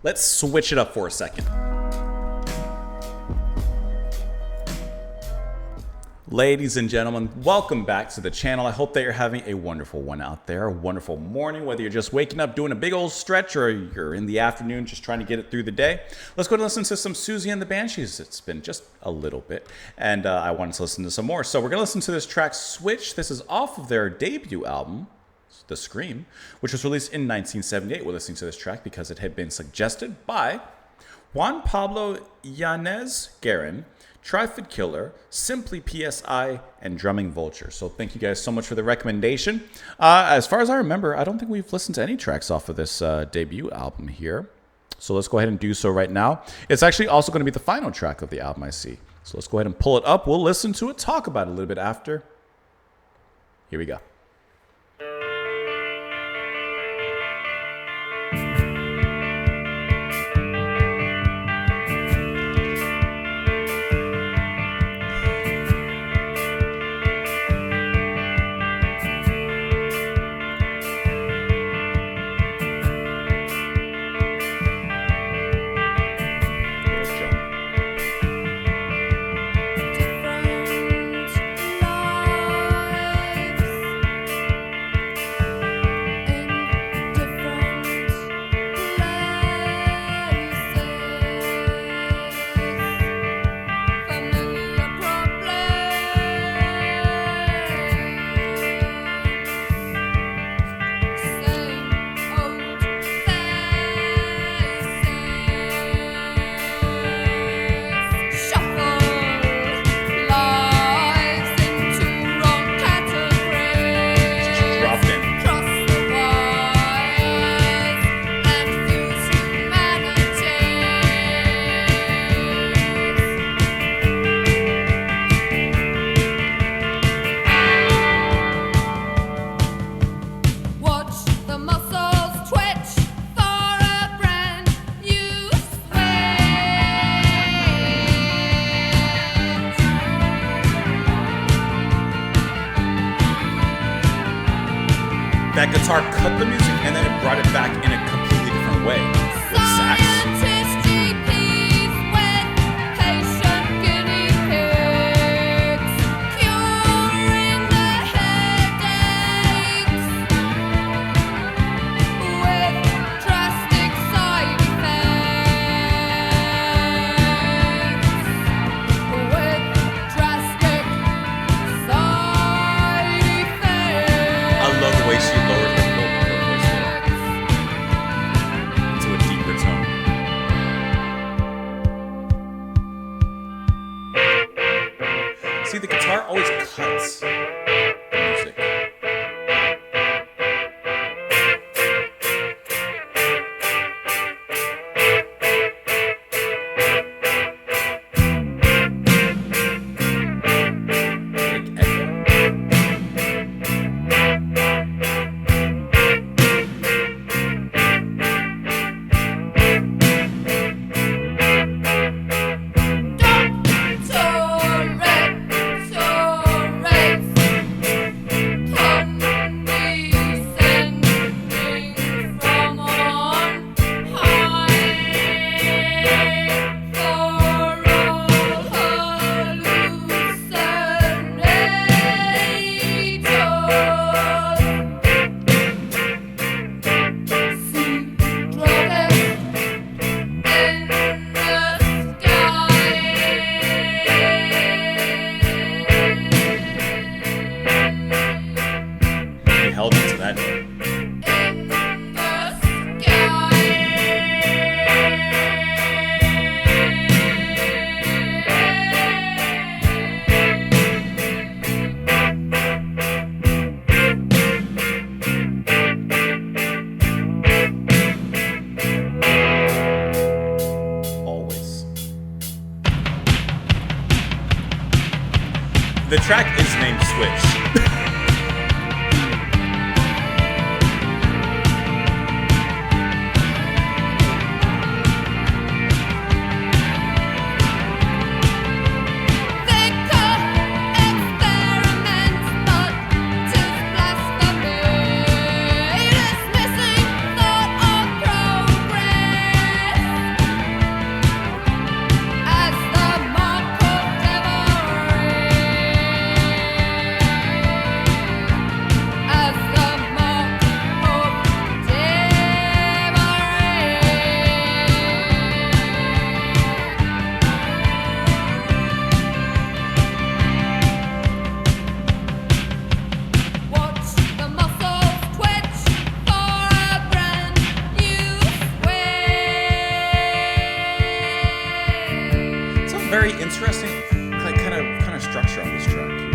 Let's switch it up for a second. Ladies and gentlemen, welcome back to the channel. I hope that you're having a wonderful one out there, a wonderful morning, whether you're just waking up doing a big old stretch or you're in the afternoon just trying to get it through the day. Let's go to listen to some Siouxsie and the Banshees. It's been just a little bit, and I wanted to listen to some more. So we're going to listen to this track, Switch. This is off of their debut album, The Scream, which was released in 1978. We're listening to this track because it had been suggested by Juan Pablo Yanez Guerin, Trifid Killer, Simply PSI, and Drumming Vulture. So thank you guys so much for the recommendation. As far as I remember, I don't think we've listened to any tracks off of this debut album here. So let's go ahead and do so right now. It's actually also going to be the final track of the album, I see. So let's go ahead and pull it up. We'll listen to it, talk about it a little bit after. Here we go. That guitar cut the music and then it brought it back in a completely different way with sax. See, the guitar always cuts the music. The track is named Switch. very interesting kind of structure on this track here.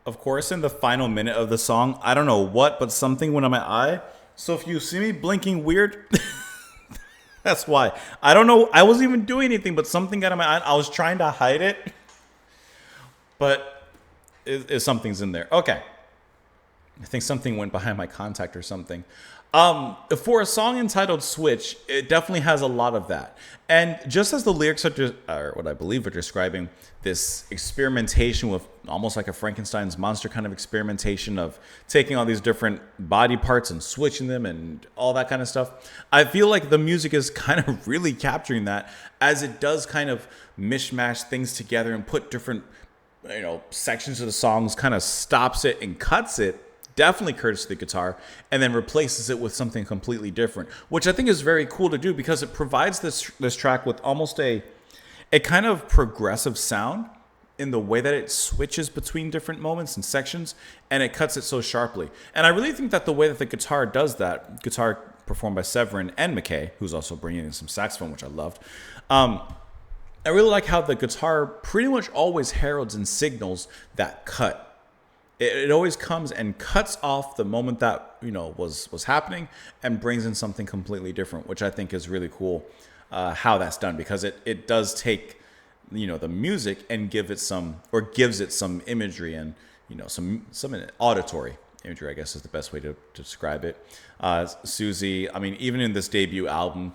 Of course, in the final minute of the song, I don't know what, but something went on my eye. So if you see me blinking weird, that's why. I don't know. I wasn't even doing anything, but something got on my eye. I was trying to hide it, but something's in there. Okay. I think something went behind my contact or something. For a song entitled Switch, it definitely has a lot of that. And just as the lyrics are what I believe are describing this experimentation with almost like a Frankenstein's monster kind of experimentation of taking all these different body parts and switching them and all that kind of stuff, I feel like the music is kind of really capturing that, as it does kind of mishmash things together and put different, sections of the songs, kind of stops it and cuts it. Definitely courtesy of the guitar, and then replaces it with something completely different, which I think is very cool to do because it provides this track with almost a kind of progressive sound in the way that it switches between different moments and sections, and it cuts it so sharply. And I really think that the way that the guitar does that, guitar performed by Severin and McKay, who's also bringing in some saxophone, which I loved, I really like how the guitar pretty much always heralds and signals that cut. It always comes and cuts off the moment that was happening and brings in something completely different, which I think is really cool how that's done, because it does take the music and gives it some imagery and some auditory imagery, I guess is the best way to describe it. Siouxsie, I mean, even in this debut album,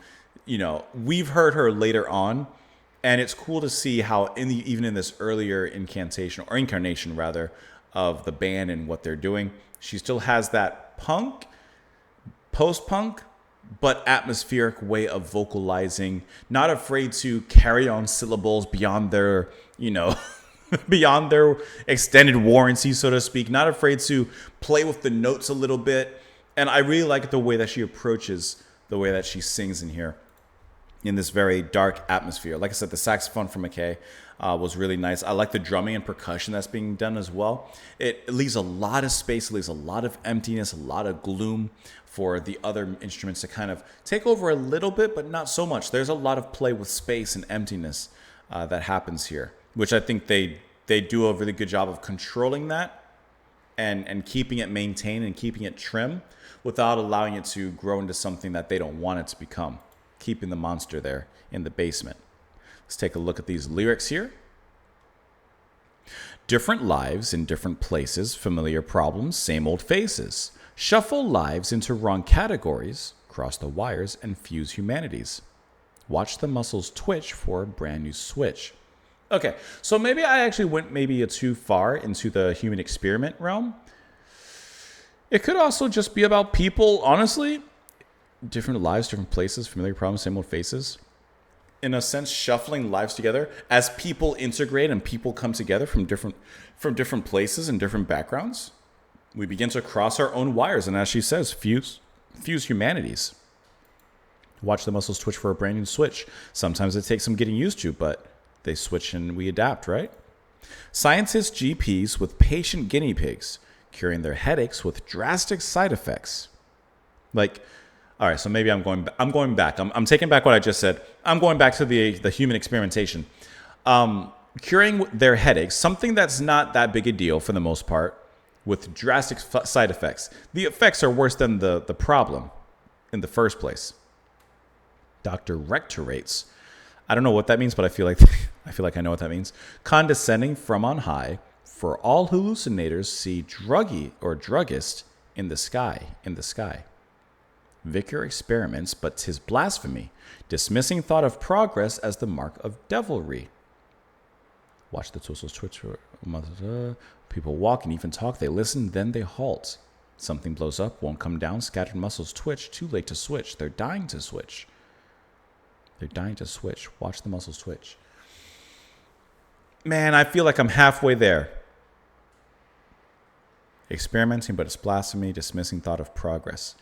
we've heard her later on, and it's cool to see how even in this earlier incarnation rather, of the band and what they're doing, she still has that post-punk, but atmospheric way of vocalizing, not afraid to carry on syllables beyond their, beyond their extended warranty, so to speak, not afraid to play with the notes a little bit. And I really like the way that she approaches the way that she sings in here, in this very dark atmosphere. Like I said, the saxophone from McKay was really nice. I like the drumming and percussion that's being done as well. It leaves a lot of space, it leaves a lot of emptiness, a lot of gloom for the other instruments to kind of take over a little bit, but not so much. There's a lot of play with space and emptiness that happens here, which I think they do a really good job of controlling that and keeping it maintained and keeping it trim without allowing it to grow into something that they don't want it to become, keeping the monster there in the basement. Let's take a look at these lyrics here. Different lives in different places, familiar problems, same old faces. Shuffle lives into wrong categories, cross the wires, and fuse humanities. Watch the muscles twitch for a brand new switch. Okay, so maybe I actually went maybe too far into the human experiment realm. It could also just be about people, honestly, different lives, different places, familiar problems, same old faces. In a sense, shuffling lives together as people integrate and people come together from different places and different backgrounds. We begin to cross our own wires, and as she says, fuse humanities. Watch the muscles twitch for a brand new switch. Sometimes it takes some getting used to, but they switch and we adapt, right? Scientists GPs with patient guinea pigs, curing their headaches with drastic side effects. Like, all right, so maybe I'm going back. I'm taking back what I just said. I'm going back to the human experimentation. Curing their headaches, something that's not that big a deal for the most part, with drastic side effects. The effects are worse than the problem in the first place. Dr. Rectorates. I don't know what that means, but I feel like I know what that means. Condescending from on high, for all hallucinators see druggie or druggist in the sky. Vicar experiments, but 'tis blasphemy, dismissing thought of progress as the mark of devilry. Watch the muscles twitch. People walk and even talk. They listen, then they halt. Something blows up, won't come down. Scattered muscles twitch. Too late to switch. They're dying to switch. Watch the muscles twitch. Man, I feel like I'm halfway there. Experimenting, but it's blasphemy, dismissing thought of progress.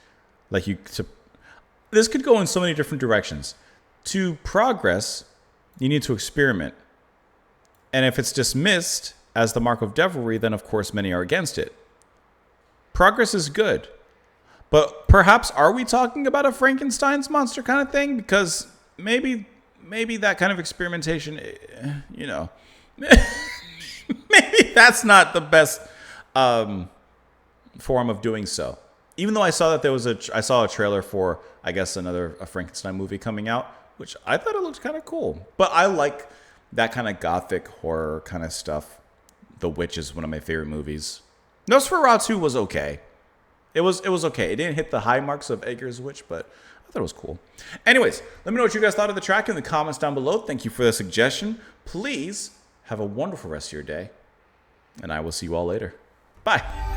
This could go in so many different directions. To progress, you need to experiment. And if it's dismissed as the mark of devilry, then of course many are against it. Progress is good. But perhaps are we talking about a Frankenstein's monster kind of thing? Because maybe that kind of experimentation, maybe that's not the best form of doing so. Even though I saw that I saw a trailer for, I guess, a Frankenstein movie coming out, which I thought it looked kind of cool. But I like that kind of gothic horror kind of stuff. The Witch is one of my favorite movies. Nosferatu was okay. It was okay. It didn't hit the high marks of Eggers' Witch, but I thought it was cool. Anyways, let me know what you guys thought of the track in the comments down below. Thank you for the suggestion. Please have a wonderful rest of your day, and I will see you all later. Bye.